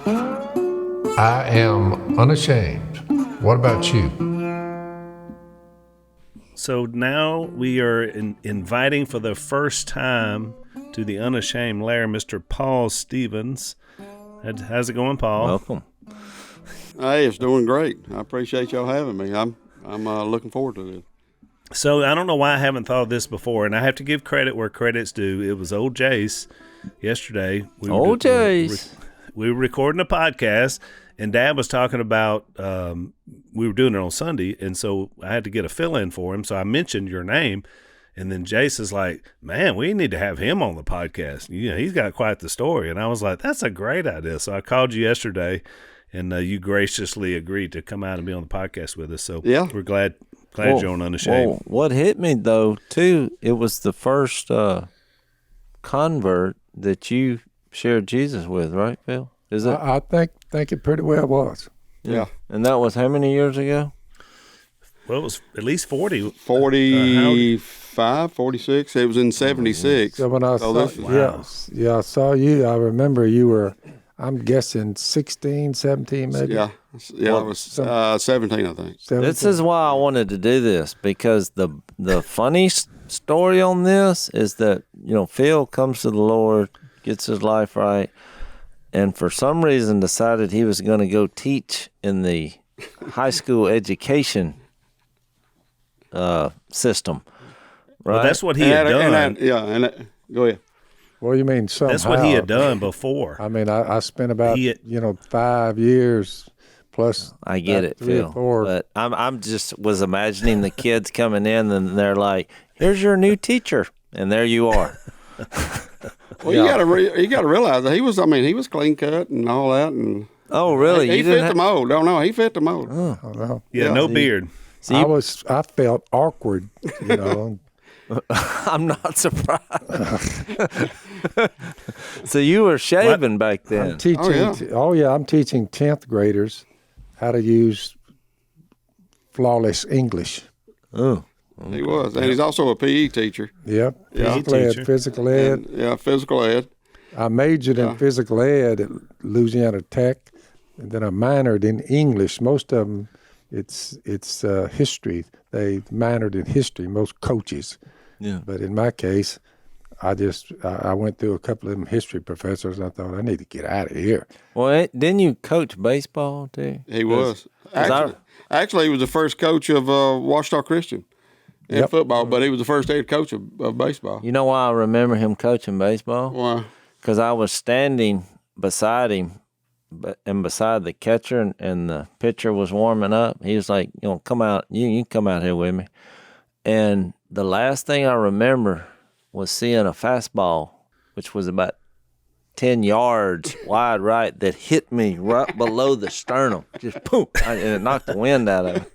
I am unashamed. What about you? So now we are inviting for the first time to the Unashamed Lair, Mr. Paul Stevens. How's it going, Paul? Welcome. Hey, it's doing great. I appreciate y'all having me. I'm looking forward to this. So I don't know why I haven't thought of this before, and I have to give credit where credit's due. It was old Jase yesterday. We were recording a podcast, and Dad was talking about we were doing it on Sunday, and so I had to get a fill-in for him. So I mentioned your name, and then Jase is like, "Man, we need to have him on the podcast. You know, he's got quite the story." And I was like, "That's a great idea." So I called you yesterday, and you graciously agreed to come out and be on the podcast with us. So yeah, we're glad you're on Unashamed. What hit me though too, it was the first convert that you shared Jesus with, right, Phil? Is it? I think it pretty well was. Yeah. And that was how many years ago? Well, it was at least 40. 45, 46. It was in 76. So when I I saw you, I remember you were, I'm guessing 16, 17 maybe? Yeah, it was 17, I think. 17. This is why I wanted to do this, because the funny story on this is that, Phil comes to the Lord, gets his life right, and for some reason decided he was going to go teach in the high school education system. Right? Well, that's what he had done. Go ahead. Well, you mean somehow. That's what he had done before. I mean, I spent about 5 years plus. I get it, 3 or Phil. 4. But I'm just was imagining the kids coming in and they're like, "Here's your new teacher," and there you are. Well, you gotta realize that he was clean cut and all that, and oh, really? He fit the mold. Don't know. He fit the mold. Oh, no. Yeah, no beard. I felt awkward, I'm not surprised. So you were shaving back then. I'm teaching. I'm teaching 10th graders how to use flawless English. Oh, he was, and he's also a PE teacher. Yep, physical ed. Physical ed. I majored in physical ed at Louisiana Tech, and then I minored in English. Most of them, it's history. They minored in history. Most coaches. Yeah. But in my case, I went through a couple of them history professors. And I thought, I need to get out of here. Well, didn't you coach baseball too? He was. Actually, he was the first coach of Washita Christian in football, but he was the first head coach of baseball. You know why I remember him coaching baseball? Why? Because I was standing beside him, and beside the catcher, and the pitcher was warming up. He was like, come out. You can come out here with me. And the last thing I remember was seeing a fastball, which was about 10 yards wide right, that hit me right below the sternum. Just boom, and it knocked the wind out of it.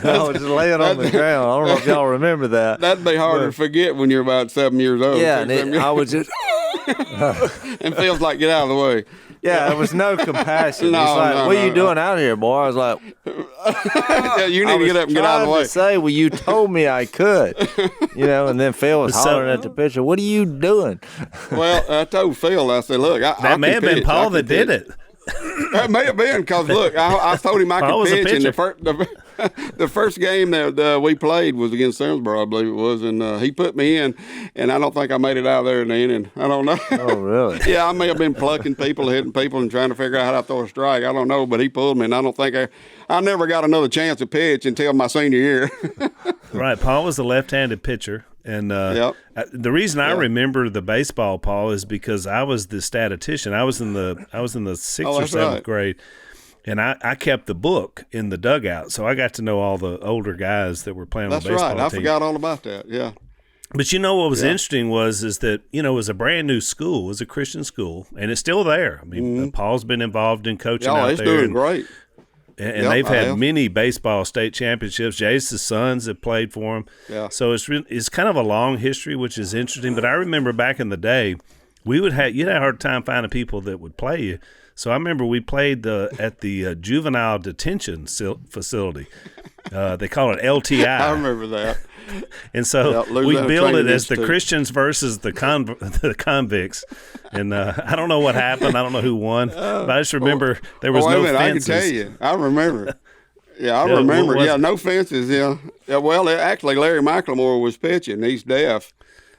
I was just laying on the ground. I don't know if y'all remember that. That'd be hard to forget when you're about 7 years old. Yeah, and I was just... and feels like, get out of the way. Yeah, there was no compassion. He's like, what are you doing out here, boy? I was like, you need to get up and get out of the way. I was trying to say, well, you told me I could. And then Phil was hollering at the pitcher, what are you doing? Well, I told Phil, I said, look, that may have been Paul that did it. That may have been, because, look, I told him I could pitch, and the first game that we played was against Simsboro, I believe it was, and he put me in, and I don't think I made it out there in the inning. I don't know. Oh, really? Yeah, I may have been plucking people, hitting people, and trying to figure out how to throw a strike. I don't know, but he pulled me, and I don't think I never got another chance to pitch until my senior year. Right, Paul was the left-handed pitcher. And the reason I remember the baseball, Paul, is because I was the statistician. I was in the 6th or 7th grade, and I kept the book in the dugout, so I got to know all the older guys that were playing on the baseball team. That's right. I forgot all about that. Yeah. But what was interesting is that it was a brand new school, it was a Christian school, and it's still there. I mean, Paul's been involved in coaching out there. He's doing great. And they've had many baseball state championships. Jase's sons have played for him. Yeah. So it's kind of a long history, which is interesting. But I remember back in the day, you'd have a hard time finding people that would play you. So I remember we played at the juvenile detention facility. They call it LTI. I remember that. And so we billed it as the Christians versus the convicts. And I don't know what happened. I don't know who won. But I just remember there was no fences. I can tell you. I remember. Yeah, I remember. Yeah, no fences. Yeah. Well, actually, Larry McLemore was pitching. He's deaf.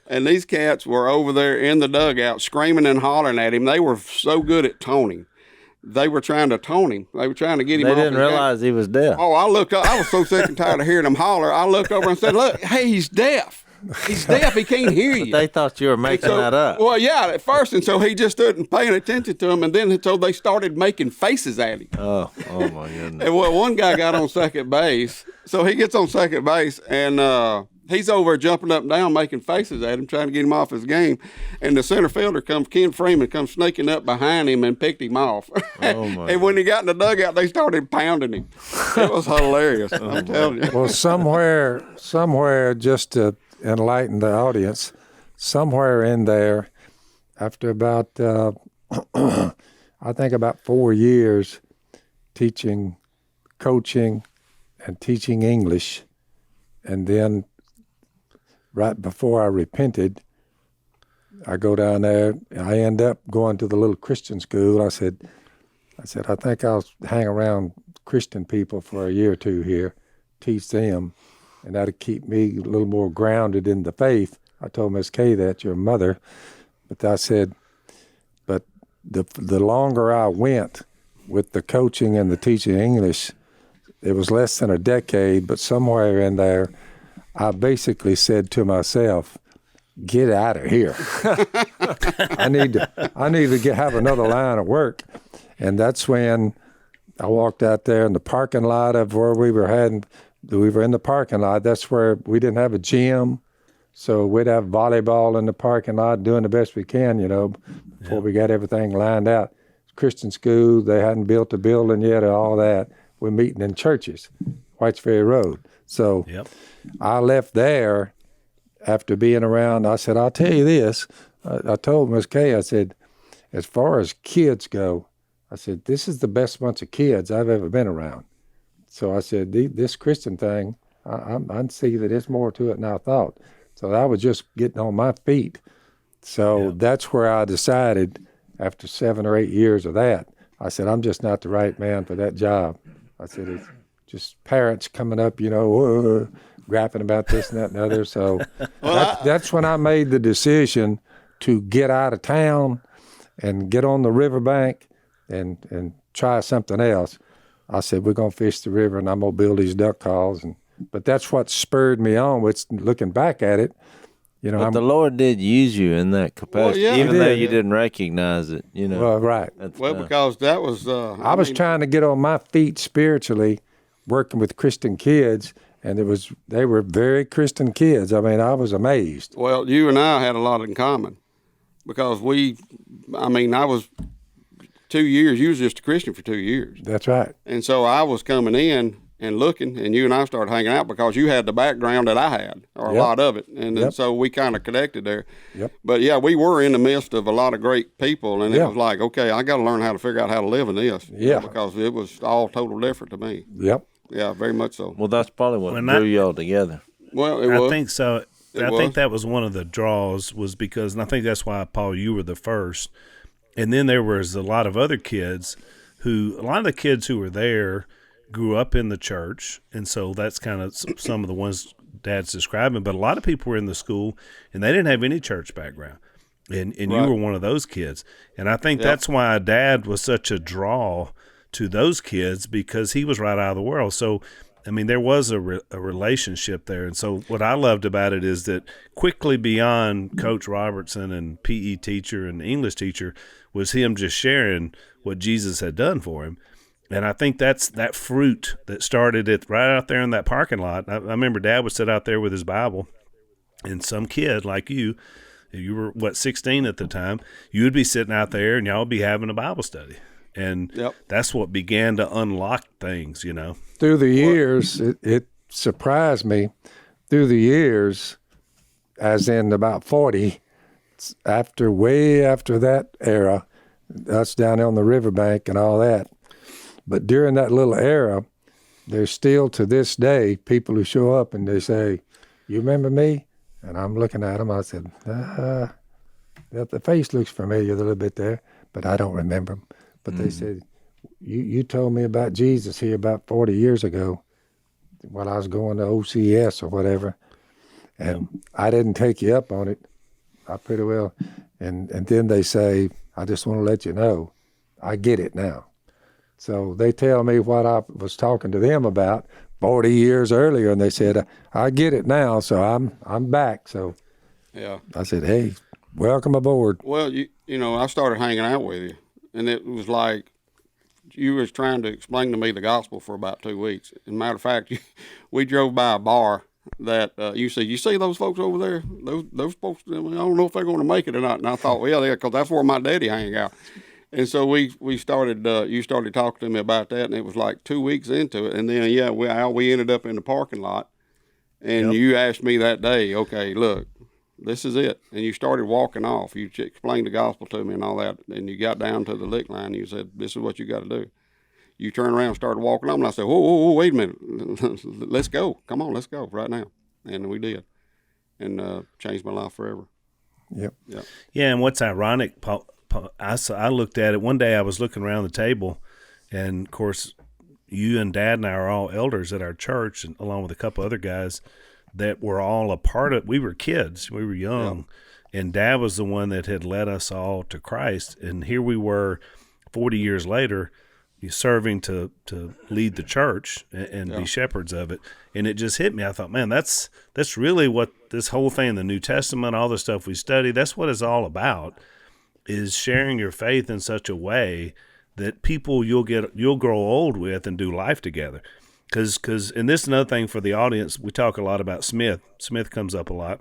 And these cats were over there in the dugout screaming and hollering at him. They were so good at toning. They were trying to tone him. They were trying to get him off. They didn't realize he was deaf. Oh, I looked up. I was so sick and tired of hearing him holler. I looked over and said, look, hey, he's deaf. He's deaf. He can't hear you. They thought you were making that up. Well, yeah, at first. And so he just stood paying attention to him. And then so they started making faces at him. Oh my goodness. And well, one guy got on second base. So he gets on second base and he's over jumping up and down, making faces at him, trying to get him off his game. And the center fielder Ken Freeman comes sneaking up behind him and picked him off. And when he got in the dugout, they started pounding him. It was hilarious. I'm telling you. Well, somewhere, just to enlighten the audience, somewhere in there, after about, I think about 4 years teaching, coaching, and teaching English, and then right before I repented, I go down there and I end up going to the little Christian school. I said, I think I'll hang around Christian people for a year or two here, teach them, and that'll keep me a little more grounded in the faith. I told Miss Kay that, your mother, but I said, but the longer I went with the coaching and the teaching English, it was less than a decade, but somewhere in there, I basically said to myself, get out of here. I need to have another line of work. And that's when I walked out there in the parking lot of where we were in the parking lot. That's where we didn't have a gym. So we'd have volleyball in the parking lot, doing the best we can, before we got everything lined out. Christian school, they hadn't built a building yet or all that. We're meeting in churches, Whites Ferry Road. So I left there after being around. I said, I'll tell you this. I told Miss Kay, I said, as far as kids go, I said, this is the best bunch of kids I've ever been around. So I said, this Christian thing, I see that there's more to it than I thought. So I was just getting on my feet. So that's where I decided, after 7 or 8 years of that, I said, I'm just not the right man for that job. I said, it's just parents coming up, grapping about this and that and the other. So that's when I made the decision to get out of town and get on the riverbank and try something else. I said, we're going to fish the river and I'm going to build these duck calls. But that's what spurred me on, which looking back at it, But the Lord did use you in that capacity, even though you didn't recognize it, Well, right. Because that was... I was trying to get on my feet spiritually, working with Christian kids, and they were very Christian kids. I mean, I was amazed. Well, you and I had a lot in common because I was 2 years, you was just a Christian for 2 years. That's right. And so I was coming in and looking, and you and I started hanging out because you had the background that I had, or a lot of it. And then, so we kind of connected there. Yep. But, we were in the midst of a lot of great people, and it was like, okay, I got to learn how to figure out how to live in this. Because it was all total different to me. Yep. Yeah, very much so. Well, that's probably what drew y'all together. Well, it was. I think so. I think that was one of the draws, was because, and I think that's why, Paul, you were the first. And then there was a lot of other kids a lot of the kids who were there grew up in the church, and so that's kind of some of the ones Dad's describing. But a lot of people were in the school, and they didn't have any church background, and you were one of those kids. And I think that's why Dad was such a draw to those kids, because he was right out of the world. So, I mean, there was a relationship there. And so what I loved about it is that quickly beyond Coach Robertson and PE teacher and English teacher was him just sharing what Jesus had done for him. And I think that's that fruit that started it right out there in that parking lot. I remember Dad would sit out there with his Bible, and some kid like you were, 16 at the time, you would be sitting out there and y'all would be having a Bible study. And that's what began to unlock things, Through the years, it surprised me. Through the years, as in about 40, way after that era, us down on the riverbank and all that. But during that little era, there's still to this day people who show up and they say, "You remember me?" And I'm looking at them. I said, the face looks familiar a little bit there, but I don't remember them. But they said, you told me about Jesus here about 40 years ago while I was going to OCS or whatever, and I didn't take you up on it. I pretty well. And then they say, "I just want to let you know, I get it now." So they tell me what I was talking to them about 40 years earlier, and they said, "I get it now, so I'm back." So I said, "Hey, welcome aboard." Well, you know, I started hanging out with you, and it was like you was trying to explain to me the gospel for about 2 weeks. As a matter of fact, we drove by a bar that you see those folks over there? Those folks, I don't know if they're going to make it or not. And I thought, well, yeah, because that's where my daddy hang out. And so we started. You started talking to me about that, and it was like 2 weeks into it. And then we ended up in the parking lot, and you asked me that day, "Okay, look, this is it." And you started walking off. You explained the gospel to me and all that, and you got down to the lick line. And you said, "This is what you got to do." You turned around and started walking off, and I said, whoa, wait a minute, let's go. Come on, let's go right now. And we did, and changed my life forever. Yep. Yeah, and what's ironic, Paul, I looked at it one day. I was looking around the table, and of course, you and Dad and I are all elders at our church, and along with a couple other guys that were all a part of. We were kids, we were young, and Dad was the one that had led us all to Christ. And here we were, 40 years later, serving to lead the church and be shepherds of it. And it just hit me. I thought, man, that's really what this whole thing, the New Testament, all the stuff we study, that's what it's all about. Is sharing your faith in such a way that people you'll grow old with and do life together. Because and this is another thing for the audience. We talk a lot about Smith. Smith comes up a lot.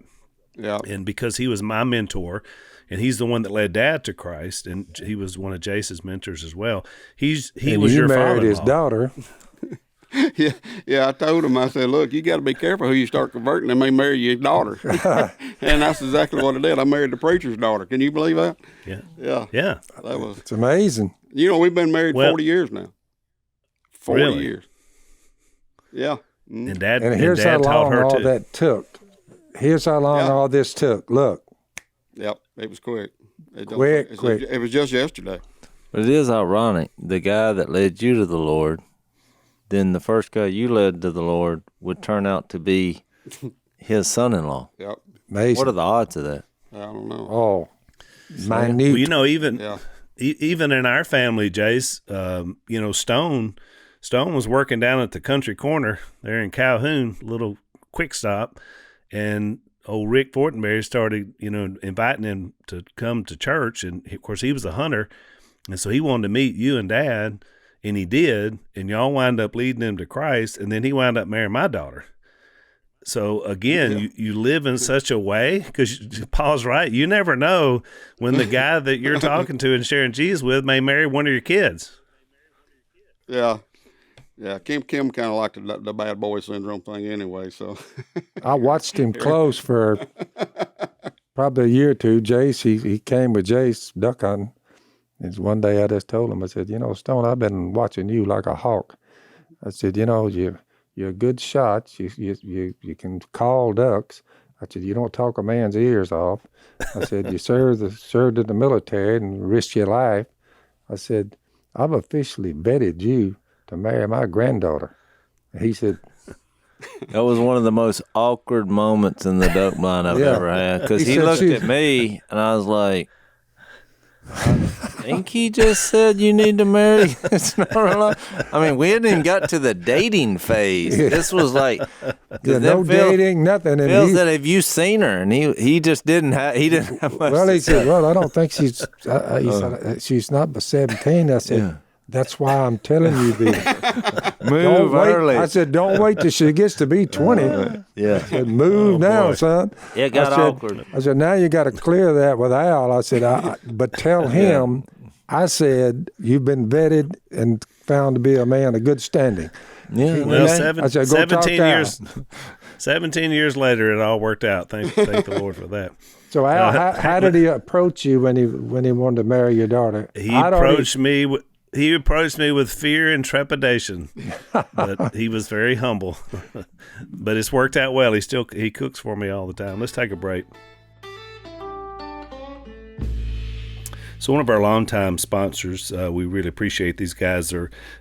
Yeah. And because he was my mentor, and he's the one that led Dad to Christ, and he was one of Jase's mentors as well. He was your father-in-law. Married his daughter. Yeah. I told him. I said, "Look, you got to be careful who you start converting. They may marry your daughter." And that's exactly what I did. I married the preacher's daughter. Can you believe that? Yeah. It's amazing. You know, we've been married 40 years now. 40 years. Yeah. And Dad here's how long all too. that took. Here's how long all this took. Look. Yep. It was quick. Quick. It was just yesterday. But it is ironic. The guy that led you to the Lord, then the first guy you led to the Lord would turn out to be his son-in-law. Yep. Amazing. What are the odds of that? I don't know. Oh, minute. Well, you know, even in our family, Jace, you know, Stone was working down at the country corner there in Calhoun, little quick stop, and old Rick Fortenberry started, you know, inviting him to come to church. And of course he was a hunter. And so he wanted to meet you and Dad, and he did. And y'all wound up leading him to Christ. And then he wound up marrying my daughter. So again, you live in such a way, because Paul's right. You never know when the guy that you're talking to and sharing Jesus with may marry one of your kids. Yeah. Yeah, Kim kind of liked the bad boy syndrome thing anyway, so. I watched him close for probably a year or two. Jase, he came with Jase duck hunting. And one day I just told him, I said, "You know, Stone, I've been watching you like a hawk." I said, "You know, you're a good shot. You can call ducks." I said, "You don't talk a man's ears off." I said, "You served in the military and risked your life." I said, "I've officially vetted you to marry my granddaughter." And he said, that was one of the most awkward moments in the duck blind I've ever had, because he looked at me and I was like, "I think he just said you need to marry." I mean, we hadn't even got to the dating phase. This was like, no dating, nothing. And Phil said, "Have you seen her?" And he just didn't have much. Well, he said, "Well, I don't think she's." He said, "She's not but 17." I said, "That's why I'm telling you this. Move early." I said, "Don't wait till she gets to be 20. I said, "Move now, son." It got awkward. I said, "Now you got to clear that with Al." I said, "But tell him," I said, "you've been vetted and found to be a man of good standing." Yeah. Well, I said, "Go 17 years. 17 years later, it all worked out. Thank the Lord for that. So Al, how did he approach you when he wanted to marry your daughter? He approached me with fear and trepidation, but he was very humble. But it's worked out well. He cooks for me all the time. Let's take a break. So one of our longtime sponsors, we really appreciate these guys.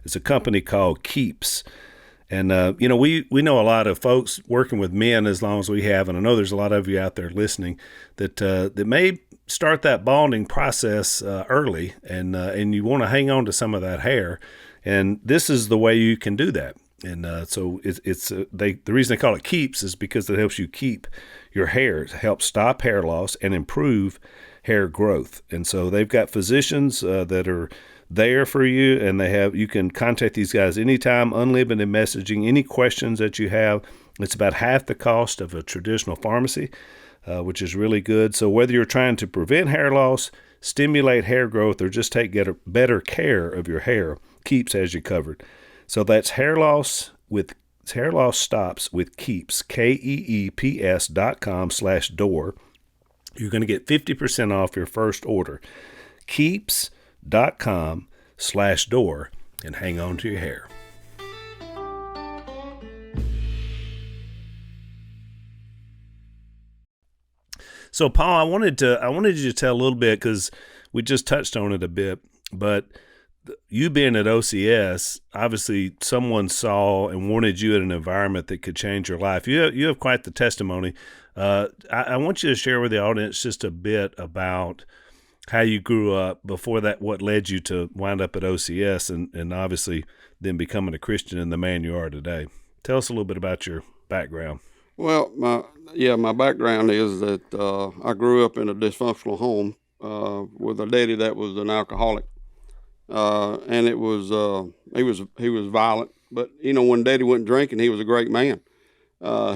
It's a company called Keeps. And, we know a lot of folks working with men as long as we have, and I know there's a lot of you out there listening that may start that balding process early, and you want to hang on to some of that hair. And this is the way you can do that. And so the reason they call it Keeps is because it helps you keep your hair. It helps stop hair loss and improve hair growth. And so they've got physicians that are there for you, and you can contact these guys anytime, unlimited messaging, any questions that you have. It's about half the cost of a traditional pharmacy, which is really good. So whether you're trying to prevent hair loss, stimulate hair growth, or just get better care of your hair, Keeps has you covered. So that's hair loss stops with Keeps, KEEPS.com/door. You're going to get 50% off your first order. Keeps.com/door, and hang on to your hair. So, Paul, I wanted you to tell a little bit, because we just touched on it a bit, but you being at OCS, obviously someone saw and wanted you in an environment that could change your life. You have quite the testimony. I want you to share with the audience just a bit about how you grew up before that, what led you to wind up at OCS, and obviously then becoming a Christian and the man you are today. Tell us a little bit about your background. Well, my background is that I grew up in a dysfunctional home with a daddy that was an alcoholic, and he was violent. But when Daddy went drinking, he was a great man.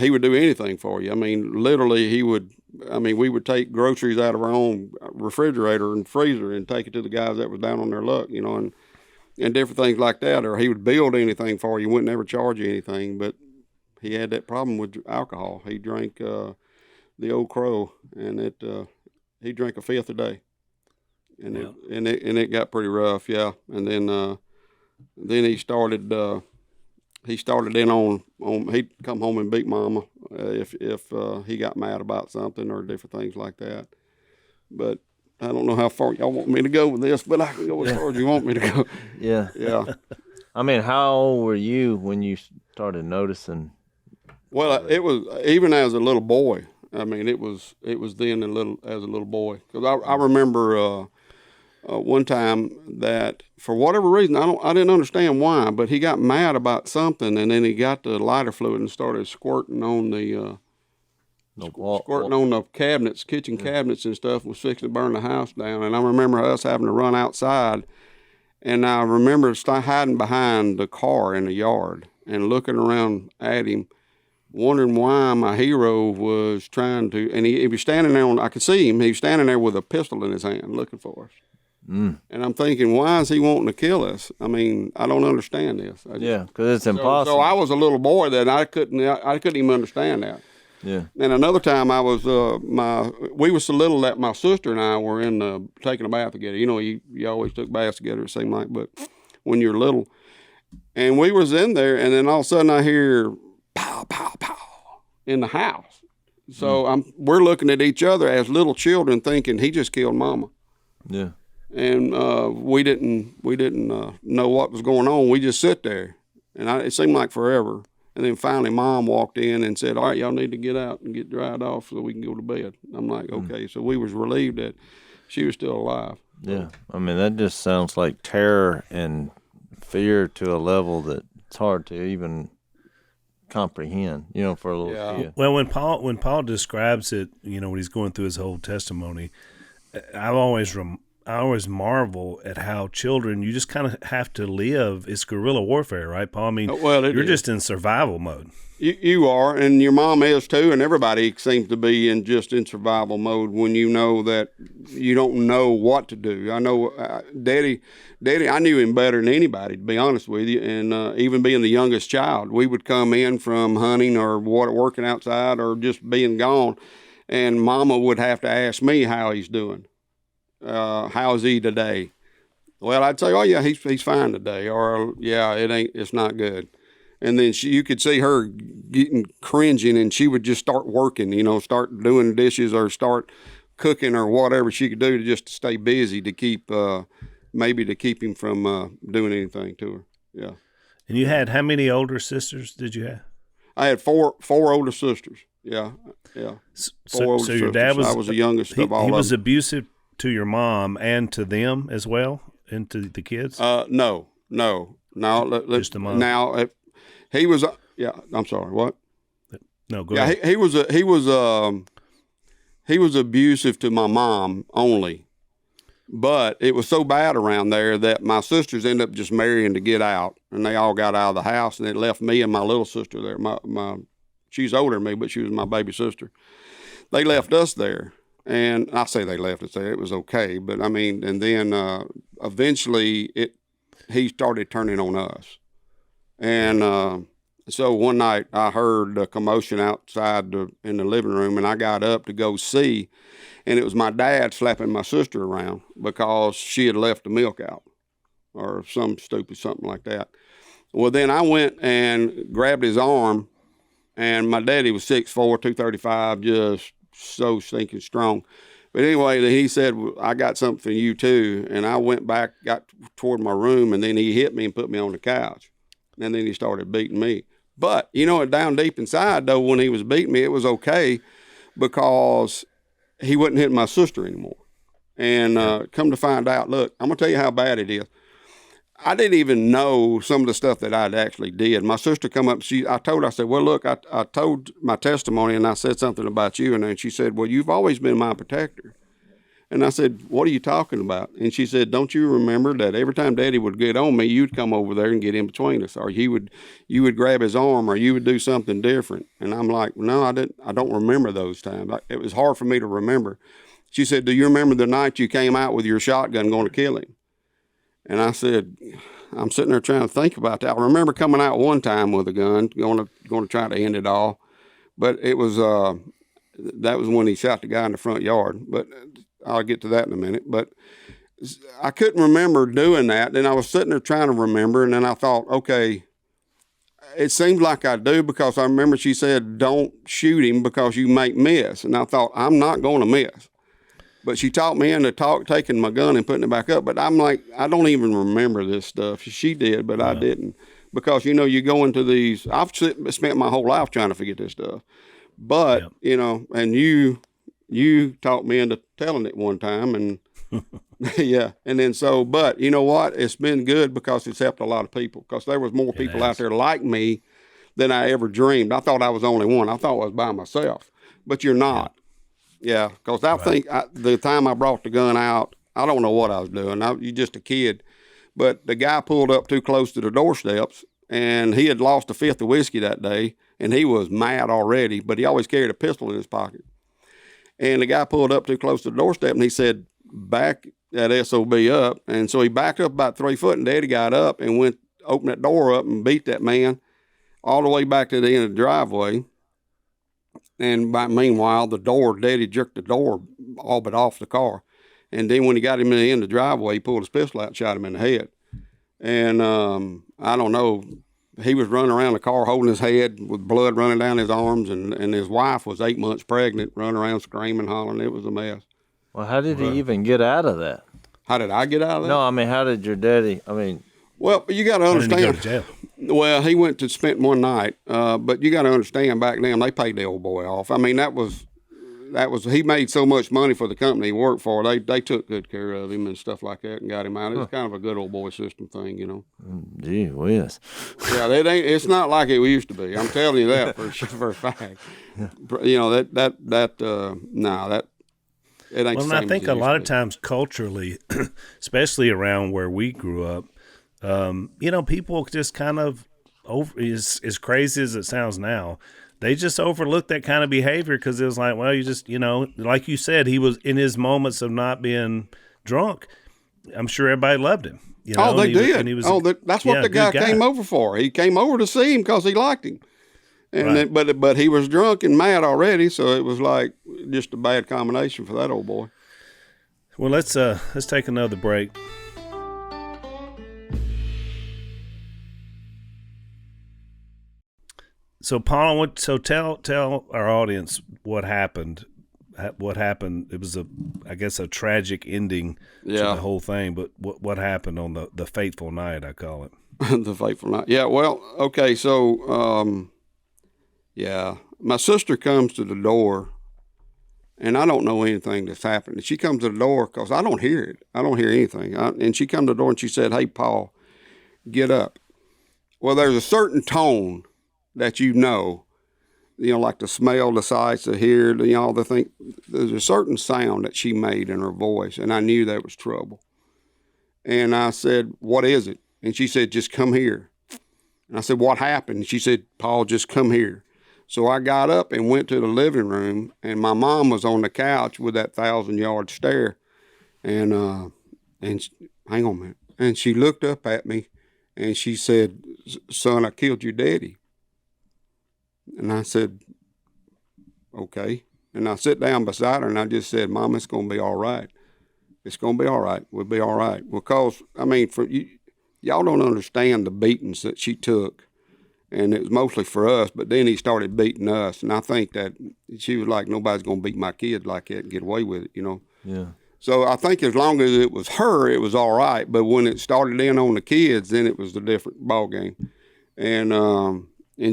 He would do anything for you. I mean, literally, we would take groceries out of our own refrigerator and freezer and take it to the guys that was down on their luck, and different things like that. Or he would build anything for you, wouldn't ever charge you anything. But he had that problem with alcohol. He drank the Old Crow, and he drank a fifth a day, and wow. it got pretty rough, yeah. And then he started. He'd come home and beat Mama if he got mad about something or different things like that. But I don't know how far y'all want me to go with this, but I can go as far as you want me to go. Yeah. Yeah. I mean, how old were you when you started noticing? Well, it was even as a little boy. I mean, it was then as a little boy, because I remember one time that for whatever reason I didn't understand why, but he got mad about something, and then he got the lighter fluid and started squirting on the cabinets, kitchen cabinets and stuff. Was fixing to burn the house down, and I remember us having to run outside, and I remember hiding behind the car in the yard and looking around at him, wondering why my hero was trying to, and he was standing there I could see him. He was standing there with a pistol in his hand looking for us. And I'm thinking, why is he wanting to kill us? I mean, I don't understand this. Because it's impossible. So I was a little boy that I couldn't even understand that. Yeah. And another time I was we were so little that my sister and I were taking a bath together. You always took baths together, it seemed like, but when you're little, and we was in there, and then all of a sudden I hear pow, pow, pow in the house. So we're looking at each other as little children, thinking he just killed Mama. Yeah. And we didn't know what was going on. We just sit there, and it seemed like forever. And then finally, Mom walked in and said, "All right, y'all need to get out and get dried off so we can go to bed." I'm like, "Okay." So we was relieved that she was still alive. Yeah, I mean, that just sounds like terror and fear to a level that it's hard to even comprehend, for a little kid. Well, when Paul describes it, when he's going through his whole testimony, I always marvel at how children, you just kind of have to live. It's guerrilla warfare, right, Paul? I mean, you're just in survival mode. You are, and your mom is too, and everybody seems to be in survival mode when you know that you don't know what to do. I know Daddy, I knew him better than anybody, to be honest with you, and even being the youngest child, we would come in from hunting or working outside or just being gone, and Mama would have to ask me how he's doing. How's he today? Well, I'd say, oh yeah, he's fine today, or yeah, it's not good. And then you could see her getting cringing, and she would just start working, start doing dishes or start cooking or whatever she could do to stay busy to keep him from doing anything to her. Yeah. And you had how many older sisters did you have? I had four older sisters. Yeah. So your dad I was the youngest of all. He was abusive to your mom and to them as well, and to the kids? No. Just the mom. Now, he was. Yeah, I'm sorry. What? No, go ahead. He was abusive to my mom only, but it was so bad around there that my sisters ended up just marrying to get out, and they all got out of the house, and it left me and my little sister there. She's older than me, but she was my baby sister. They left us there, and I say they left us there. It was okay, but I mean, and then eventually he started turning on us, and so one night I heard a commotion outside in the living room, and I got up to go see, and it was my dad slapping my sister around because she had left the milk out or something like that. Well, then I went and grabbed his arm, and my daddy was 6'4", 235, just so stinking strong. But anyway, he said, well, I got something for you too. And I went back, got toward my room, and then he hit me and put me on the couch. And then he started beating me. But, down deep inside, though, when he was beating me, it was okay because he wasn't hitting my sister anymore. And come to find out, look, I'm going to tell you how bad it is. I didn't even know some of the stuff that I'd actually did. My sister come up, I said, well, look, I told my testimony, and I said something about you. And then she said, well, you've always been my protector. And I said, what are you talking about? And she said, don't you remember that every time Daddy would get on me, you'd come over there and get in between us, or you would grab his arm, or you would do something different. And I'm like, no, I don't remember those times. It was hard for me to remember. She said, do you remember the night you came out with your shotgun going to kill him? And I said, I'm sitting there trying to think about that. I remember coming out one time with a gun, going to try to end it all. But it was, that was when he shot the guy in the front yard. But I'll get to that in a minute. But I couldn't remember doing that. And I was sitting there trying to remember. And then I thought, okay, it seems like I do, because I remember she said, don't shoot him because you might miss. And I thought, I'm not going to miss. But she talked me into taking my gun and putting it back up. But I'm like, I don't even remember this stuff. She did, but I didn't. Because, you go into these, I've spent my whole life trying to forget this stuff. But, and you talked me into telling it one time. And yeah. And then but you know what? It's been good because it's helped a lot of people. Because there was more people out there like me than I ever dreamed. I thought I was the only one. I thought I was by myself. But you're not. Yeah, because I think the time I brought the gun out, I don't know what I was doing. You're just a kid. But the guy pulled up too close to the doorsteps, and he had lost a fifth of whiskey that day, and he was mad already, but he always carried a pistol in his pocket. And the guy pulled up too close to the doorstep, and he said, back that SOB up. And so he backed up about 3 foot, and Daddy got up and opened that door up and beat that man all the way back to the end of the driveway. And meanwhile, Daddy jerked the door all but off the car. And then when he got him in the end of the driveway, he pulled his pistol out and shot him in the head. And I don't know, he was running around the car holding his head with blood running down his arms. And his wife was 8 months pregnant, running around screaming, hollering. It was a mess. Well, how did he even get out of that? How did I get out of that? No, I mean, how did your daddy, Well, you got to understand. He go to jail? Well, he went to spend one night, but you got to understand back then they paid the old boy off. I mean, that was he made so much money for the company he worked for. They took good care of him and stuff like that and got him out. It was kind of a good old boy system thing, Gee whiz. Yeah, it's not like it used to be. I'm telling you that for a fact. That. It ain't. Well, and I think a lot of times culturally, especially around where we grew up. People just kind of as crazy as it sounds now, they just overlook that kind of behavior because it was like, well, you just, like you said, he was in his moments of not being drunk. I'm sure everybody loved him. They did. That's what the guy came over for. He came over to see him because he liked him. And Right. then, but he was drunk and mad already, so it was like just a bad combination for that old boy. Well, let's take another break. So, Paul, tell our audience what happened. What happened? It was I guess a tragic ending to the whole thing. But what happened on the fateful night? I call it The fateful night. Yeah. Well, okay. So, my sister comes to the door, and I don't know anything that's happened. She comes to the door because I don't hear it. I don't hear anything. And she come to the door and she said, "Hey, Paul, get up." Well, there's a certain tone that like the smell, the sights, the hear, the thing. There's a certain sound that she made in her voice, and I knew that was trouble. And I said, "What is it?" And she said, "Just come here." And I said, "What happened?" And she said, "Paul, just come here." So I got up and went to the living room, and my mom was on the couch with that 1,000-yard stare. And hang on a minute. And she looked up at me, and she said, "Son, I killed your daddy." And I said, "Okay." And I sit down beside her, and I just said, "Mom, it's going to be all right. It's going to be all right. We'll be all right." Because, I mean, for y'all don't understand the beatings that she took. And it was mostly for us, but then he started beating us. And I think that she was like, nobody's going to beat my kids like that and get away with it, Yeah. So I think as long as it was her, it was all right. But when it started in on the kids, then it was a different ball game. And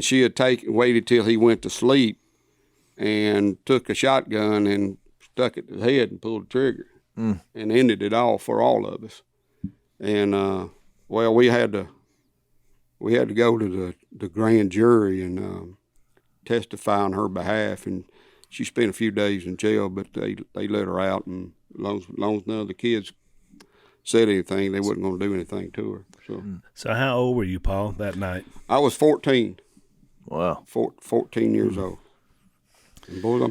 she had waited till he went to sleep and took a shotgun and stuck it to the head and pulled the trigger and ended it all for all of us. And, we had to go to the grand jury and testify on her behalf, and she spent a few days in jail, but they let her out, and as long as none of the kids said anything, they wasn't going to do anything to her. So how old were you, Paul, that night? I was 14. Wow. 14 years old. And boy,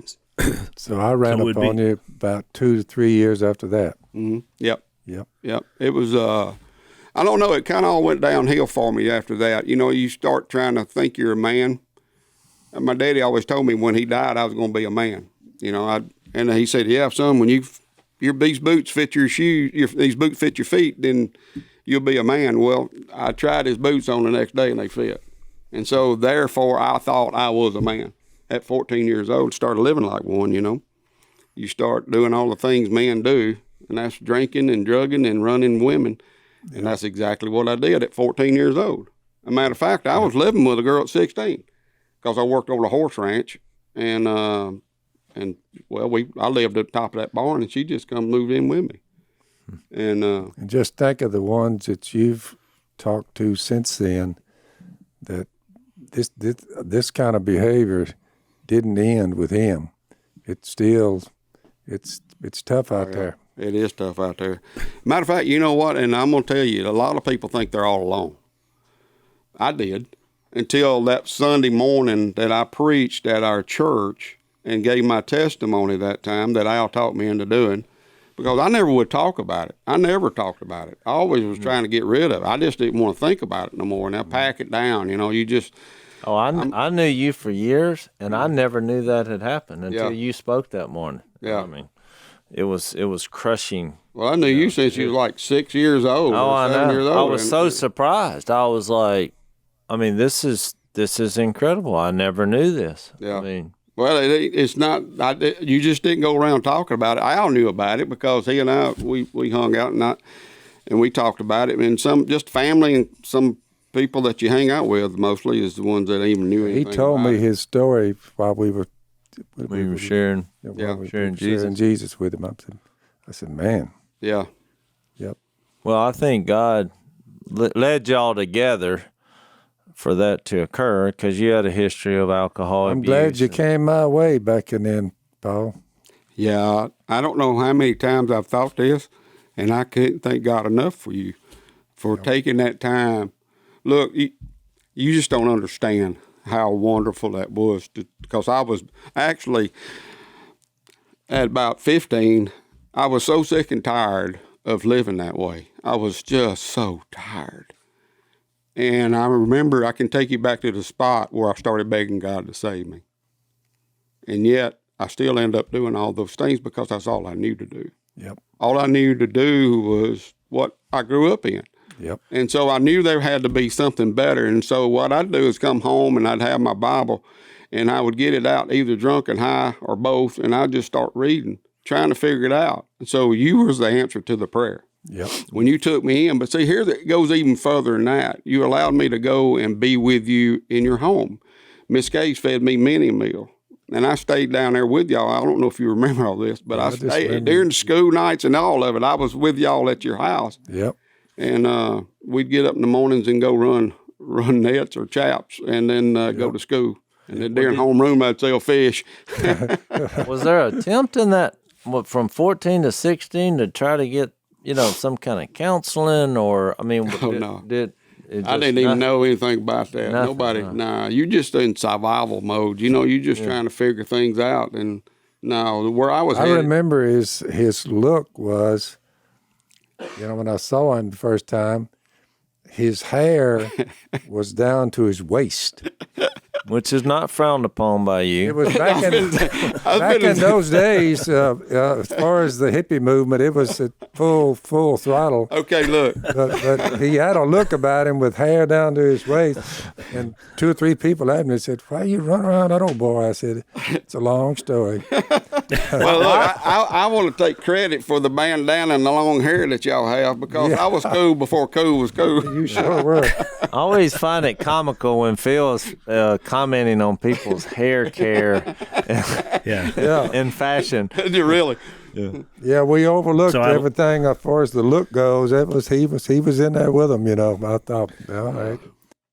So I ran up on you about 2 to 3 years after that. Mm-hmm. Yep. Yep. It was, I don't know, it kind of all went downhill for me after that. You start trying to think you're a man. And my daddy always told me when he died, I was going to be a man. And he said, "Yeah, son, when these boots fit your shoes, these boots fit your feet, then you'll be a man." Well, I tried his boots on the next day and they fit. And so therefore I thought I was a man at 14 years old, started living like one, You start doing all the things men do, and that's drinking and drugging and running women. And that's exactly what I did at 14 years old. As a matter of fact, I was living with a girl at 16 because I worked on a horse ranch. And I lived at the top of that barn, and she just come moved in with me. And just think of the ones that you've talked to since then, that this kind of behavior didn't end with him. It's still, it's tough out there. It is tough out there. Matter of fact, you know what? And I'm going to tell you, a lot of people think they're all alone. I did until that Sunday morning that I preached at our church and gave my testimony that time that Al talked me into doing, because I never would talk about it. I never talked about it. I always was trying to get rid of it. I just didn't want to think about it no more. Now pack it down. You just. Oh, I knew you for years, and I never knew that had happened until you spoke that morning. Yeah. I mean, it was crushing. Well, I knew you since you was like 6 years old. Oh, or 7 I know. years old. I was so surprised. I was like, I mean, this is incredible. I never knew this. Yeah. I mean, well, it's not. You just didn't go around talking about it. Al knew about it because he and I we hung out and we talked about it. And some just family and some people that you hang out with mostly is the ones that even knew anything. He told me it. his story while we were sharing. sharing Jesus with him. I said, man. Yeah. Yep. Well, I think God led y'all together for that to occur because you had a history of alcohol I'm abuse. glad you came my way back in then, Paul. Yeah. I don't know how many times I've thought this, and I couldn't thank God enough for you for taking that time. Look, you just don't understand how wonderful that was, because I was actually, at about 15, I was so sick and tired of living that way. I was just so tired. And I remember, I can take you back to the spot where I started begging God to save me. And yet, I still end up doing all those things because that's all I knew to do. Yep. All I knew to do was what I grew up in. Yep. And so I knew there had to be something better. And so what I'd do is come home and I'd have my Bible and I would get it out either drunk and high or both, and I'd just start reading, trying to figure it out. And so you was the answer to the prayer. Yep. When you took me in. But see, here it goes even further than that. You allowed me to go and be with you in your home. Miss Case fed me many a meal. And I stayed down there with y'all. I don't know if you remember all this, but I stayed during the school nights and all of it. I was with y'all at your house. Yep. And we'd get up in the mornings and go run nets or chaps, and then go to school. And then during homeroom, I'd sell fish. Was there an attempt in that from 14 to 16 to try to get, some kind of counseling, or no. I didn't even know anything about that. Nothing, Nobody. Nah, you just in survival mode. You just trying to figure things out. And no, where I was I headed, remember his look was, when I saw him the first time, his hair was down to his waist. which is not frowned upon by you. It was back in those days, as far as the hippie movement, it was at full throttle. Okay, look. But he had a look about him with hair down to his waist. And 2 or 3 people at me said, "Why you run around that old boy?" I said, "It's a long story." Well, look, I want to take credit for the bandana and the long hair that y'all have, because I was cool before cool was cool. You sure were. I always find it comical when Phil's commenting on people's hair care in fashion. Did you really? Yeah, we overlooked everything as far as the look goes. He was in there with them, I thought, all right.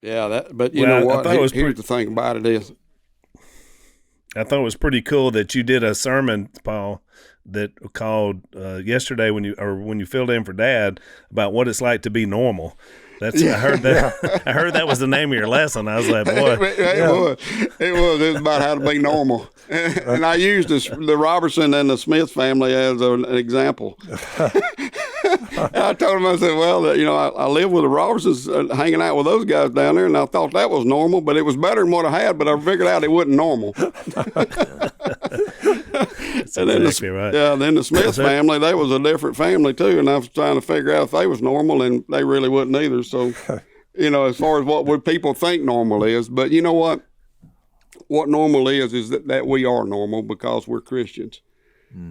Yeah, but you know what? Here's the thing about it is, I thought it was pretty cool that you did a sermon, Paul, that called yesterday when you filled in for Dad about what it's like to be normal. I heard that. Yeah. I heard that was the name of your lesson. I was like, boy, it was about how to be normal. And I used the Robertson and the Smith family as an example. I told him, I said, well, I lived with the Robertsons, hanging out with those guys down there, and I thought that was normal, but it was better than what I had, but I figured out it wasn't normal. That's exactly right. Yeah, then the Smith family, they was a different family too, and I was trying to figure out if they was normal, and they really wasn't either. So, as far as what would people think normal is, but you know what? What normal is that we are normal because we're Christians.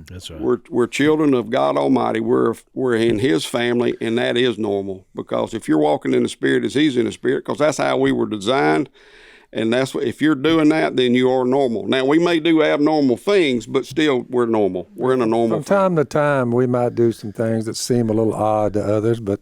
That's right. We're children of God Almighty. We're in His family, and that is normal. Because if you're walking in the Spirit as He's in the Spirit, because that's how we were designed, and that's what, if you're doing that, then you are normal. Now we may do abnormal things, but still we're normal. We're in a normal. From time to time, we might do some things that seem a little odd to others, but.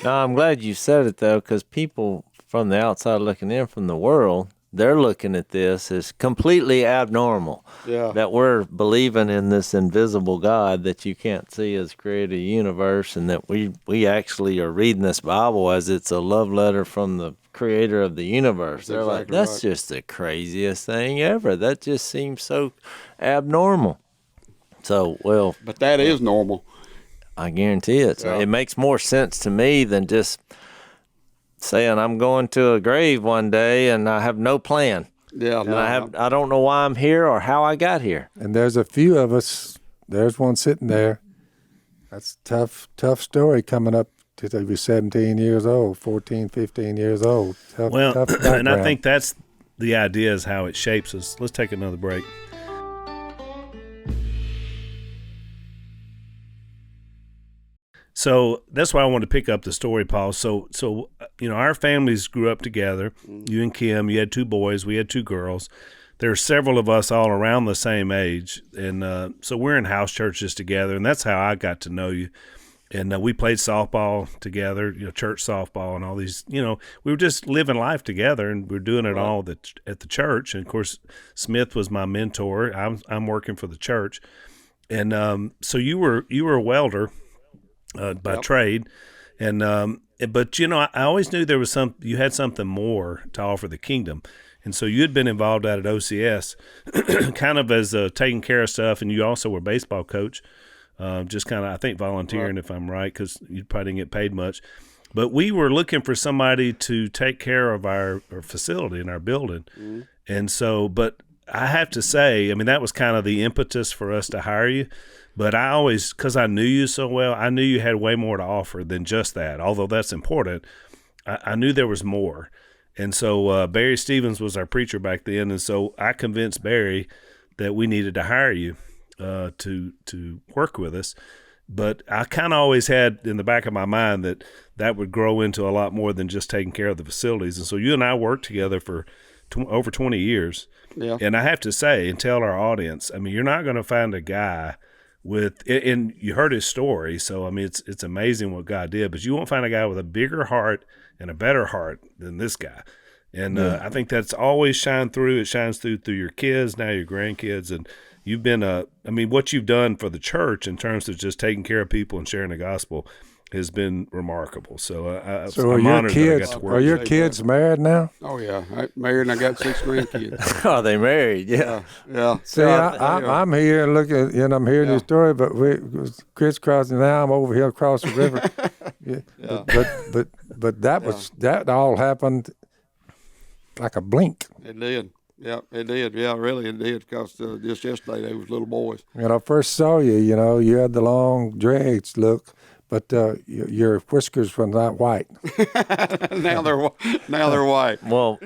No, I'm glad you said it though, because people from the outside looking in from the world, they're looking at this as completely abnormal. Yeah. That we're believing in this invisible God that you can't see has created a universe, and that we actually are reading this Bible as it's a love letter from the creator of the universe. They're exactly like, that's right. Just the craziest thing ever. That just seems so abnormal. So, well. But that is normal. I guarantee it. So it makes more sense to me than just saying I'm going to a grave one day and I have no plan. Yeah, and I don't know why I'm here or how I got here. And there's a few of us. There's one sitting there. That's tough story coming up to be 17 years old, 14, 15 years old. Tough and I think that's the idea, is how it shapes us. Let's take another break. So that's why I wanted to pick up the story, Paul. So our families grew up together. You and Kim, you had 2 boys, we had 2 girls. There are several of us all around the same age, and so we're in house churches together, and that's how I got to know you. And we played softball together, church softball, and all these. We were just living life together, and we were doing it all at the church. And of course, Smith was my mentor. I'm working for the church, and so you were a welder. By trade, and but I always knew there was you had something more to offer the kingdom, and so you had been involved out at OCS, kind of as taking care of stuff, and you also were a baseball coach, just kind of I think volunteering, if I'm right, because you probably didn't get paid much, But we were looking for somebody to take care of our facility and our building. Mm-hmm. And so, but I have to say, I mean, that was kind of the impetus for us to hire you. But I always, because I knew you so well, I knew you had way more to offer than just that. Although that's important, I knew there was more. And so Barry Stevens was our preacher back then. And so I convinced Barry that we needed to hire you to work with us. But I kind of always had in the back of my mind that would grow into a lot more than just taking care of the facilities. And so you and I worked together for over 20 years. Yeah. And I have to say and tell our audience, I mean, you're not going to find a guy with, and you heard his story, so I mean, it's amazing what God did, but you won't find a guy with a bigger heart and a better heart than this guy. And I think that's always shined through. It shines through your kids, now your grandkids, and you've been I mean, what you've done for the church in terms of just taking care of people and sharing the gospel has been remarkable. So, I'm honored that I got to work. Are your kids married now? Oh yeah, married, and I got 6 grandkids. Are they married? Yeah. See, I'm here looking, and I'm hearing this story, but we crisscrossing. Now I'm over here across the river. But that all happened like a blink. It did. Yeah, it did. Yeah, really, it did. Because just yesterday they was little boys. When I first saw you, you had the long dreads look. But your whiskers were not white. now they're white. Well,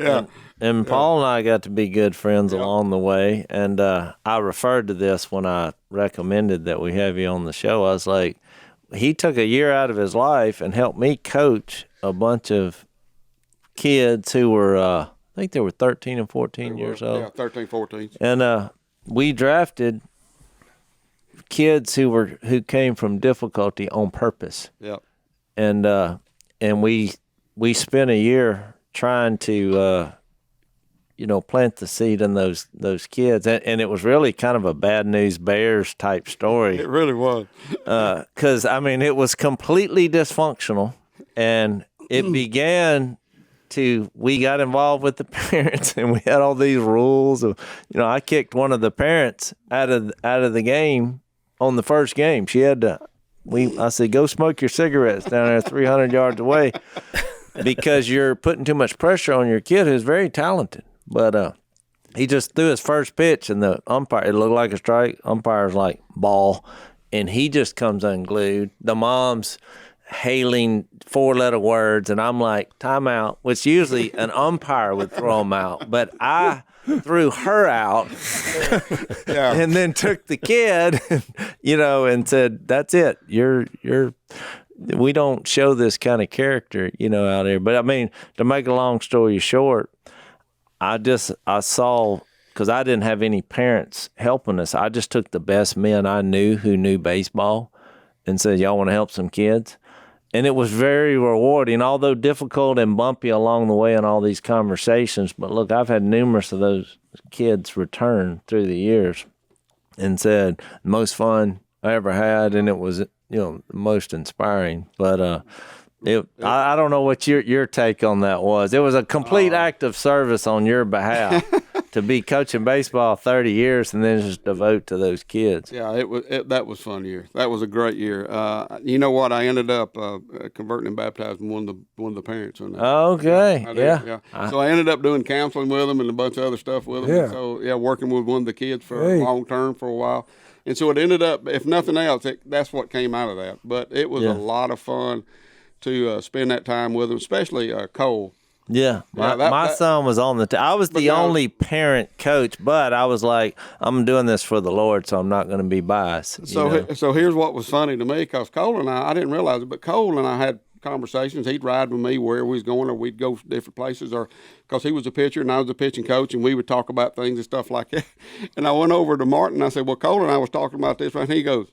and Paul and I got to be good friends along the way. And I referred to this when I recommended that we have you on the show. I was like, he took a year out of his life and helped me coach a bunch of kids who were, I think they were 13 and 14 years old. Yeah, 13, 14. And we drafted kids who came from difficulty on purpose. Yep. And we spent a year trying to plant the seed in those kids, and it was really kind of a Bad News Bears type story. It really was. Because I mean, it was completely dysfunctional, and it began we got involved with the parents, and we had all these rules of, I kicked one of the parents out of the game. On the first game, she had to. I said, "Go smoke your cigarettes down there, 300 yards away, because you're putting too much pressure on your kid who's very talented." But he just threw his first pitch, and the umpire, it looked like a strike. Umpire's like, ball, and he just comes unglued. The mom's hailing 4-letter words, and I'm like, timeout, which usually an umpire would throw them out, but I threw her out and then took the kid, and said, that's it. We don't show this kind of character, out here. But I mean, to make a long story short, I saw, because I didn't have any parents helping us, I just took the best men I knew who knew baseball and said, y'all want to help some kids? And it was very rewarding, although difficult and bumpy along the way in all these conversations. But look, I've had numerous of those kids return through the years and said, most fun I ever had, and it was, the most inspiring. But I don't know what your take on that was. It was a complete act of service on your behalf to be coaching baseball 30 years and then just devote to those kids. Yeah, that was a fun year. That was a great year. You know what? I ended up converting and baptizing one of the parents. Okay. Yeah. So I ended up doing counseling with them and a bunch of other stuff with them. Yeah. So working with one of the kids for long term for a while. And so it ended up, if nothing else, that's what came out of that. But it was a lot of fun to spend that time with them, especially Cole. Yeah, my son was on the team. I was the only parent coach, but I was like, I'm doing this for the Lord, so I'm not going to be biased. So here's what was funny to me, because Cole and I didn't realize it, but Cole and I had conversations. He'd ride with me wherever we was going, or we'd go different places, or because he was a pitcher and I was a pitching coach, and we would talk about things and stuff like that. And I went over to Martin, and I said, well, Cole and I was talking about this, and he goes,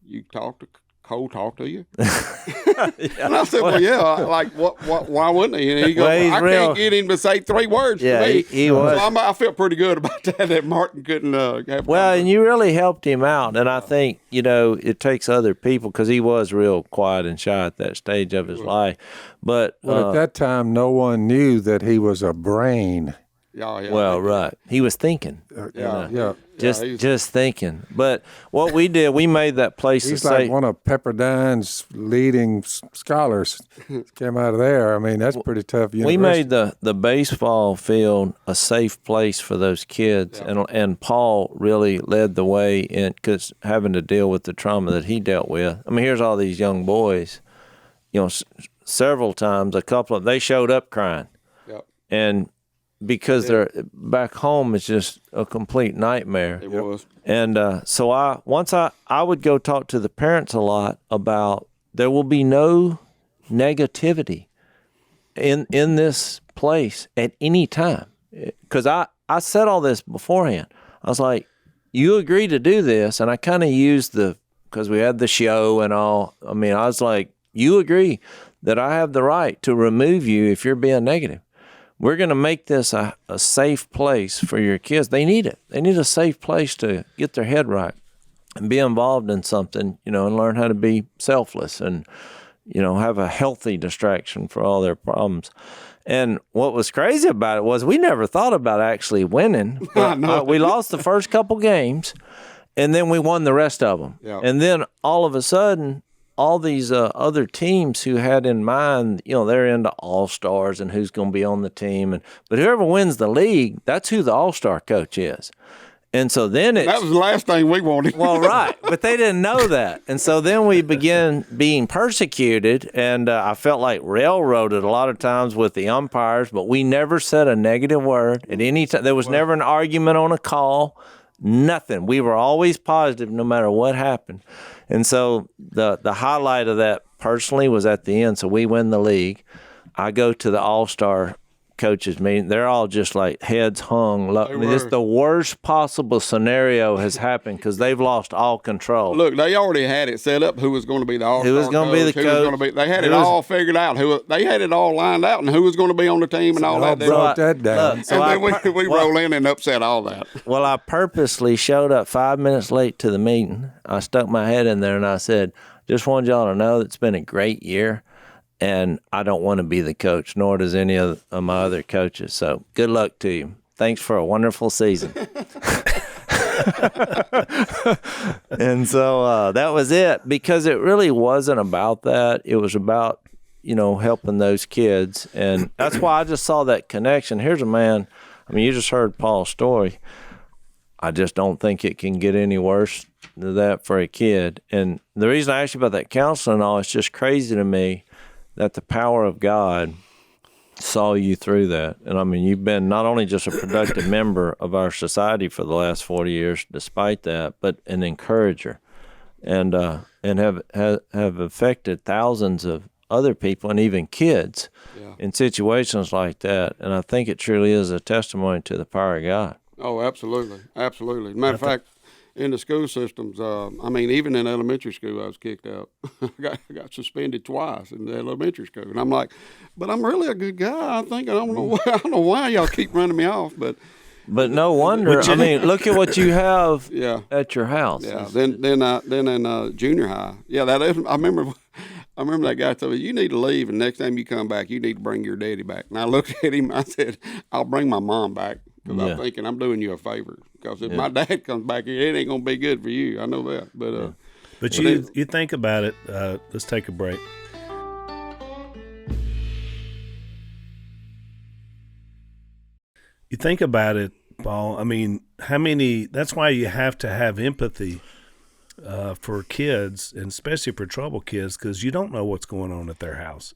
you talked to Cole talk to you? And I said, well, yeah, like, why wouldn't he? And he goes, I can't get him to say 3 words to me. He was. So I felt pretty good about that Martin couldn't have. Well, and you really helped him out. And I think, it takes other people, because he was real quiet and shy at that stage of his life. But at that time, no one knew that he was a brain. Yeah. Well, right. He was thinking. Yeah. Just thinking. But what we did, we made that place He's a like safe. one of Pepperdine's leading scholars. Came out of there. I mean, that's pretty tough university. We made the baseball field a safe place for those kids, and Paul really led the way in, because having to deal with the trauma that he dealt with. I mean, here's all these young boys, several times, they showed up crying. Yep. And because they're back home, it's just a complete nightmare. It was. And so I would go talk to the parents a lot about there will be no negativity in this place at any time. Because I said all this beforehand. I was like, you agree to do this, and I kind of used because we had the show and all. I mean, I was like, you agree that I have the right to remove you if you're being negative. We're going to make this a safe place for your kids. They need it. They need a safe place to get their head right and be involved in something, and learn how to be selfless and, have a healthy distraction for all their problems. And what was crazy about it was we never thought about actually winning. But, we lost the first couple games, and then we won the rest of them. Yeah. And then all of a sudden, all these other teams who had in mind, they're into all-stars and who's going to be on the team. But whoever wins the league, that's who the all-star coach is. And so then that was the last thing we wanted. Well, right. But they didn't know that. And so then we began being persecuted, and I felt like railroaded a lot of times with the umpires, but we never said a negative word at any time. There was never an argument on a call, nothing. We were always positive no matter what happened. And so the highlight of that personally was at the end. So we win the league. I go to the all-star coaches meeting. They're all just like heads hung. I mean, it's the worst possible scenario has happened because they've lost all control. Look, they already had it set up who was going to be the all-star Who was going to be the coach. They had it all figured out. They had it all lined out and who was going to be on the team and all that. They brought that down. And then we roll in and upset all that. Well, I purposely showed up 5 minutes late to the meeting. I stuck my head in there and I said, just wanted y'all to know it's been a great year. And I don't want to be the coach, nor does any of my other coaches. So good luck to you. Thanks for a wonderful season. And so that was it, because it really wasn't about that. It was about, helping those kids. And that's why I just saw that connection. Here's a man, you just heard Paul's story. I just don't think it can get any worse than that for a kid. And the reason I asked you about that counseling and all, it's just crazy to me that the power of God saw you through that. And you've been not only just a productive member of our society for the last 40 years, despite that, but an encourager, and have affected thousands of other people and even kids in situations like that. And I think it truly is a testimony to the power of God. Oh, absolutely. Absolutely. Matter of fact, in the school systems, even in elementary school, I was kicked out. I got suspended twice in the elementary school, and I'm like, but I'm really a good guy. I don't know why y'all keep running me off, but no wonder. Look at what you have at your house. Yeah. Then in junior high, I remember that guy told me, you need to leave, and next time you come back, you need to bring your daddy back. And I looked at him, I said, I'll bring my mom back. Because I'm thinking I'm doing you a favor. Because if my dad comes back here, it ain't going to be good for you. I know that. But you think about it. Let's take a break. You think about it, Paul. That's why you have to have empathy for kids, and especially for troubled kids, because you don't know what's going on at their house.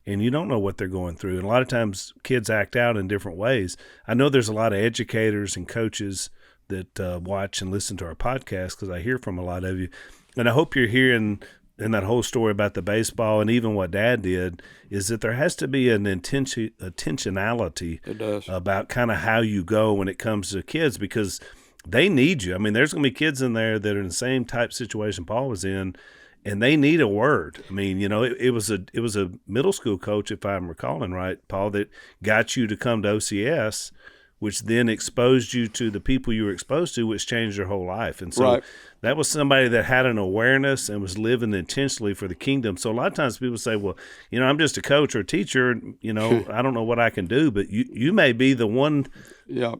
And you don't know what they're going through. And a lot of times kids act out in different ways. I know there's a lot of educators and coaches that watch and listen to our podcast, because I hear from a lot of you. And I hope you're hearing in that whole story about the baseball and even what Dad did, is that there has to be an intentionality about kind of how you go when it comes to kids, because they need you. There's going to be kids in there that are in the same type situation Paul was in, and they need a word. It was a middle school coach, if I'm recalling right, Paul, that got you to come to OCS which then exposed you to the people you were exposed to, which changed your whole life. And so that was somebody that had an awareness and was living intentionally for the kingdom. So a lot of times people say, well, I'm just a coach or a teacher, I don't know what I can do, but you may be the one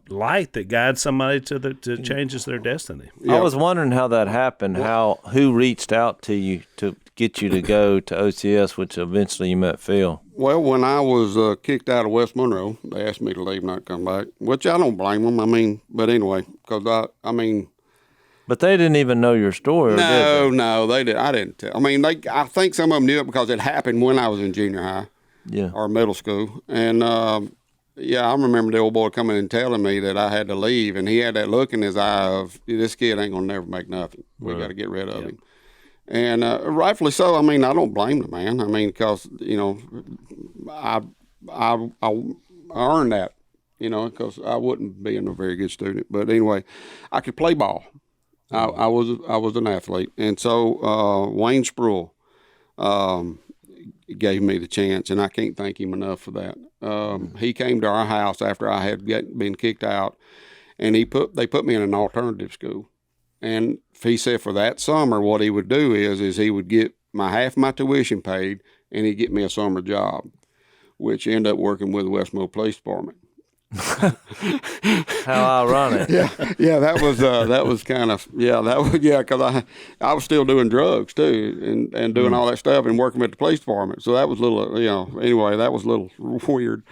light that guides somebody to changes their destiny. I was wondering how that happened, who reached out to you to get you to go to OCS, which eventually you met Phil. Well, when I was kicked out of West Monroe, they asked me to leave and not come back, which I don't blame them. But anyway, because But they didn't even know your story. No, they did. I didn't tell. I think some of them knew it because it happened when I was in junior high, or middle school, and I remember the old boy coming and telling me that I had to leave, and he had that look in his eye of, this kid ain't gonna never make nothing. We got to get rid of him. And rightfully so. I don't blame the man. Because I earned that. Because I wouldn't be a very good student. But anyway, I could play ball. I was an athlete, and so Wayne Sproul gave me the chance, and I can't thank him enough for that. He came to our house after I had been kicked out, and they put me in an alternative school. And he said for that summer, what he would do is he would get half my tuition paid, and he'd get me a summer job, which ended up working with the West Monroe Police Department. How ironic. That was kind of, because I was still doing drugs too, and doing all that stuff and working with the police department. So that was a little, anyway, that was a little weird.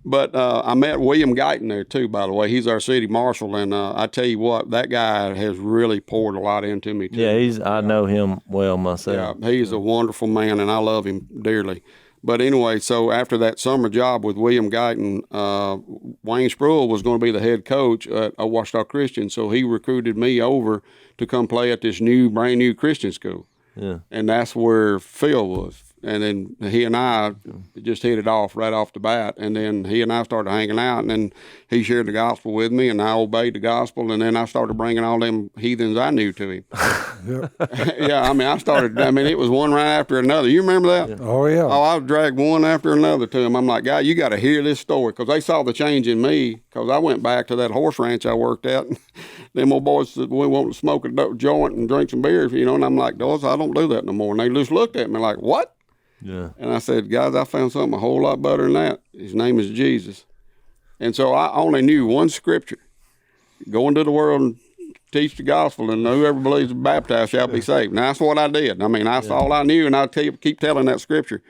But I met William Guyton there too, by the way. He's our city marshal, and I tell you what, that guy has really poured a lot into me too. Yeah, I know him well myself. Yeah, he's a wonderful man, and I love him dearly. But anyway, so after that summer job with William Guyton, Wayne Sproul was going to be the head coach at Ouachita Christian, so he recruited me over to come play at this brand new Christian school. Yeah. And that's where Phil was. And then he and I just hit it off right off the bat. And then he and I started hanging out, and then he shared the gospel with me, and I obeyed the gospel. And then I started bringing all them heathens I knew to him. I started, it was one right after another. You remember that? Oh, yeah. Oh, I dragged one after another to him. I'm like, God, you got to hear this story, because they saw the change in me, because I went back to that horse ranch I worked at. And them old boys said, we want to smoke a joint and drink some beer, and I'm like, I don't do that no more. And they just looked at me like, what? Yeah. And I said, guys, I found something a whole lot better than that. His name is Jesus. And so I only knew one scripture: go into the world and teach the gospel, and whoever believes is baptized shall be saved. And that's what I did. That's all I knew, and I keep telling that scripture.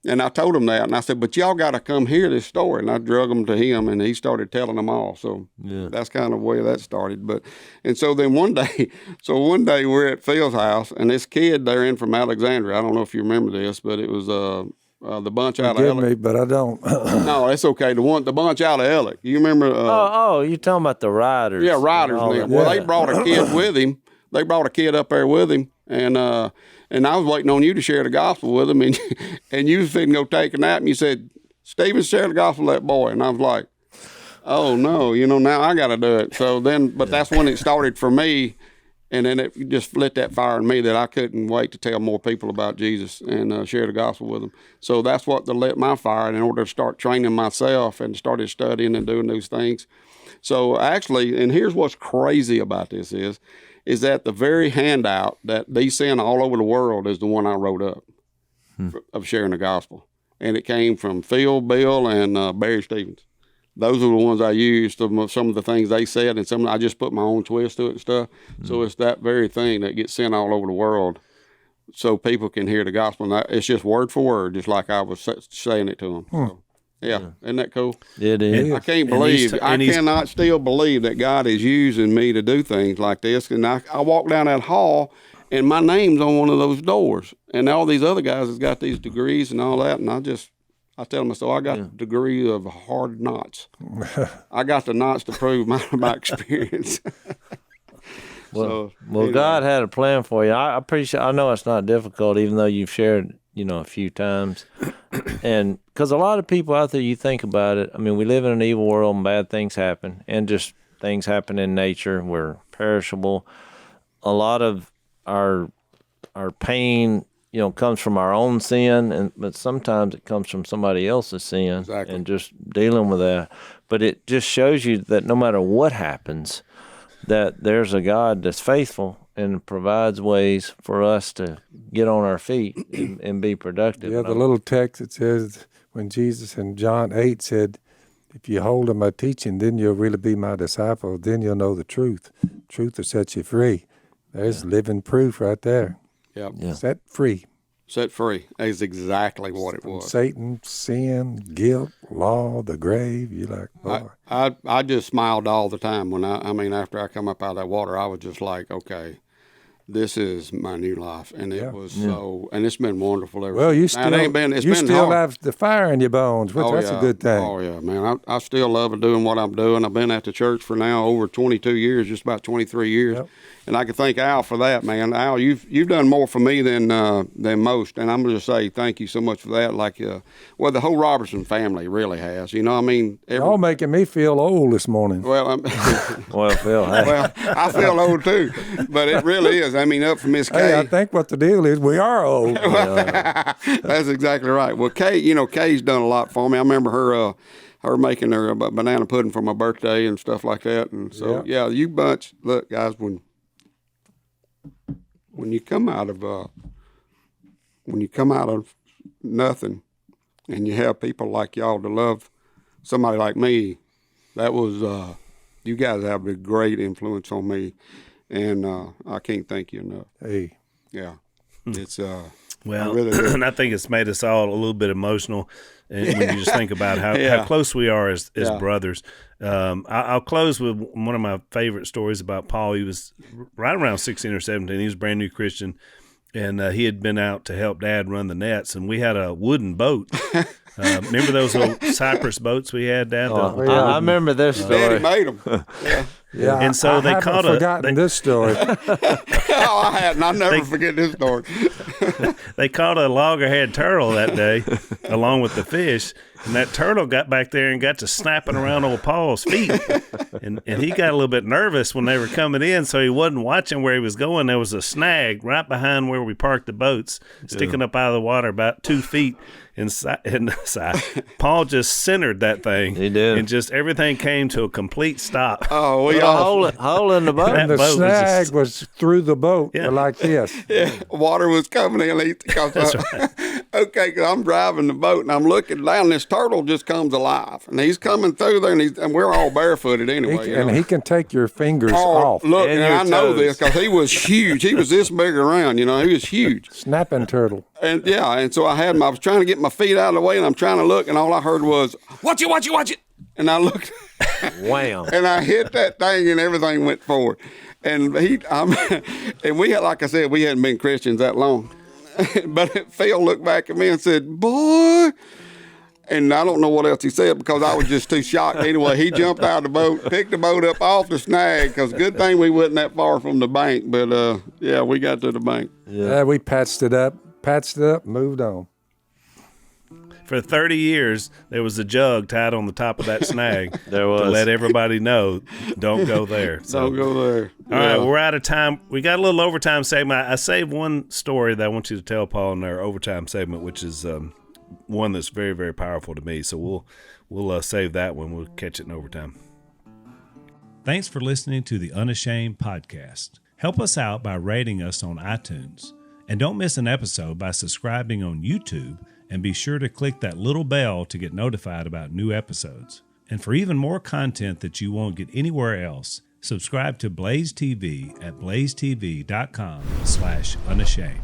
And I told them that, and I said, but y'all got to come hear this story. And I drug them to him, and he started telling them all. So that's kind of the way that started. So then one day we're at Phil's house, and this kid they're in from Alexandria. I don't know if you remember this, but it was the bunch out of Ellick. Me, but I don't. No, it's okay. The bunch out of Ellick. You remember? You're talking about the riders. Yeah, riders. Well, they brought a kid with him. They brought a kid up there with him, and I was waiting on you to share the gospel with him, and you was finna go take a nap, and you said, Stephen, share the gospel with that boy. And I was like, oh, no, now I got to do it. So then, but that's when it started for me, and then it just lit that fire in me that I couldn't wait to tell more people about Jesus and share the gospel with them. So that's what lit my fire in order to start training myself and started studying and doing those things. So actually, and here's what's crazy about this is that the very handout that they send all over the world is the one I wrote up of sharing the gospel. And it came from Phil, Bill, and Barry Stevens. Those are the ones I used, some of the things they said, and I just put my own twist to it and stuff. So it's that very thing that gets sent all over the world so people can hear the gospel. And it's just word for word, just like I was saying it to them. So, isn't that cool? It is. I can't believe, I cannot still believe that God is using me to do things like this. And I walk down that hall, and my name's on one of those doors. And all these other guys has got these degrees and all that, and I tell them, so I got a degree of hard knots. I got the knots to prove my experience. Well, God had a plan for you. I appreciate. I know it's not difficult, even though you've shared, a few times. And because a lot of people out there, you think about it. We live in an evil world, and bad things happen, and just things happen in nature. We're perishable. A lot of our pain comes from our own sin, but sometimes it comes from somebody else's sin, Exactly. and just dealing with that. But it just shows you that no matter what happens, that there's a God that's faithful and provides ways for us to get on our feet and be productive. Yeah, the little text, it says, when Jesus in John 8 said, if you hold to my teaching, then you'll really be my disciple. Then you'll know the truth. Truth will set you free. There's living proof right there. Yep. Yeah. Set free. Set free is exactly what it was. Satan, sin, guilt, law, the grave. You're like, boy. I just smiled all the time when after I come up out of that water, I was just like, okay, this is my new life, and it was so, and it's been wonderful ever. Well, you since. Now, still, still have the fire in your bones, which that's a good thing. Oh yeah, man, I still love doing what I'm doing. I've been at the church for now over 22 years, just about 23 years. Yep. And I can thank Al for that, man. Al, you've done more for me than most, and I'm going to say thank you so much for that. Like, well, the whole Robertson family really has. You know, I mean, y'all making me feel old this morning. Well, Well, Phil, well, I feel old too, but it really is. I mean, up from Miss Kay. Hey, I think what the deal is, we are old. That's exactly right. Well, Kay, Kay's done a lot for me. I remember her making her banana pudding for my birthday and stuff like that. And so, yeah, you bunch. Look, guys, when you come out of nothing, and you have people like y'all to love somebody like me, that was you guys have a great influence on me, and I can't thank you enough. Hey, yeah, it's well, I really do. and I think it's made us all a little bit emotional, and when you just think about how close we are as brothers. I'll close with one of my favorite stories about Paul. He was right around 16 or 17. He was a brand new Christian, and he had been out to help Dad run the nets, and we had a wooden boat. Remember those old Cypress boats we had, Dad? I remember this story. Daddy made them. yeah. And so they caught forgotten this story. Oh, I hadn't. I'll never forget this story. They caught a loggerhead turtle that day, along with the fish, and that turtle got back there and got to snapping around old Paul's feet, and he got a little bit nervous when they were coming in, so he wasn't watching where he was going. There was a snag right behind where we parked the boats, sticking up out of the water about 2 feet. Inside. Paul just centered that thing. He did. And just everything came to a complete stop. Oh, we A all hole in the boat. And the boat was snag just- was through the boat Yeah. like this. water was coming in. Okay, because I'm driving the boat and I'm looking down. This turtle just comes alive, and he's coming through there, and we're all barefooted anyway. And he can take your fingers off. Look, And and your I know toes. this because he was huge. He was this big around, he was huge. Snapping turtle. And and so I was trying to get my feet out of the way, and I'm trying to look, and all I heard was, watch it. And I looked, Wham. and I hit that thing, and everything went forward. And and we had, like I said, we hadn't been Christians that long. But Phil looked back at me and said, boy. And I don't know what else he said because I was just too shocked. Anyway, he jumped out of the boat, picked the boat up off the snag, because good thing we wasn't that far from the bank. But, we got to the bank. Yeah, we patched it up, moved on. For 30 years, there was a jug tied on the top of that snag. There was. To let everybody know, don't go there. So, Don't go there. all right, we're out of time. We got a little overtime segment. I saved one story that I want you to tell Paul in our overtime segment, which is one that's very, very powerful to me. So we'll save that one. We'll catch it in overtime. Thanks for listening to the Unashamed podcast. Help us out by rating us on iTunes. And don't miss an episode by subscribing on YouTube, and be sure to click that little bell to get notified about new episodes. And for even more content that you won't get anywhere else, subscribe to Blaze TV at blazetv.com/unashamed.